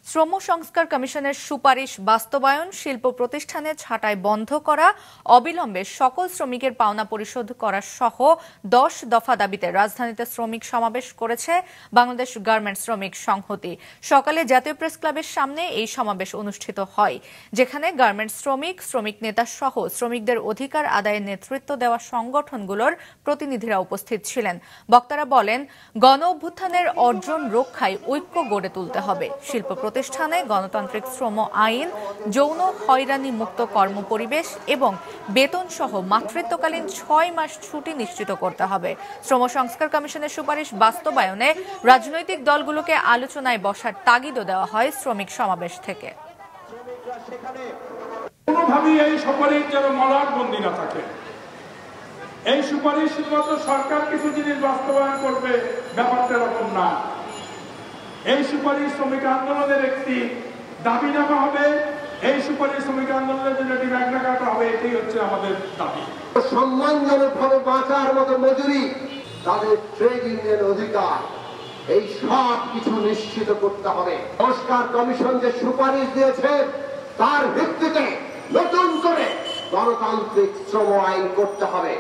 শ্রম সংস্কার কমিশনের সুপারিশ বাস্তবায়ন, শিল্প প্রতিষ্ঠানে ছাঁটাই বন্ধ করা, অবিলম্বে সকল শ্রমিকের পাওনা পরিশোধ করা সহ 10 দফা দাবিতে রাজধানীতে শ্রমিক সমাবেশ করেছে বাংলাদেশ গার্মেন্টস শ্রমিক সংহতি। সকালে জাতীয় প্রেস ক্লাবের সামনে এই সমাবেশ অনুষ্ঠিত হয়, যেখানে গার্মেন্টস শ্রমিক নেতা সহ শ্রমিকদের অধিকার আদায়ে নেতৃত্ব দেওয়া সংগঠনগুলোর প্রতিনিধিরা উপস্থিত ছিলেন। বক্তারা বলেন, গণ অভ্যুত্থানের অর্জন রক্ষায় ঐক্য গড়ে তুলতে হবে। শিল্প প্রতিষ্ঠানে গণতান্ত্রিক শ্রম আইন, যৌন হয়রানি মুক্ত কর্মপরিবেশ এবং বেতন সহ মাতৃত্বকালীন 6 মাস ছুটি নিশ্চিত করতে হবে। শ্রম সংস্কার কমিশনের সুপারিশ বাস্তবায়নে রাজনৈতিক দলগুলোকে আলোচনায় বসার তাগিদও দেওয়া হয় শ্রমিক সমাবেশ থেকে। কোনোভাবেই এই সুপারিশ যেন মলাটবন্দি না থাকে। এই সুপারিশ শুধুমাত্র সরকার কিছু জিনিস বাস্তবায়ন করবে, ব্যাপারটা এরকম না। এই সুপারিশ শ্রমিক আন্দোলনের একটি দাবিনামা হবে। এই সুপারিশ শ্রমিক আন্দোলনের জন্য একটি ম্যাগনা কার্টা হবে। এটাই হচ্ছে আমাদের দাবি। সম্মানজনকভাবে বাঁচার মতো মজুরি, তাদের ট্রেড ইউনিয়ন অধিকার, এই সব কিছু নিশ্চিত করতে হবে। সংস্কার কমিশন যে সুপারিশ দিয়েছে তার ভিত্তিতে নতুন করে গণতান্ত্রিক শ্রম আইন করতে হবে।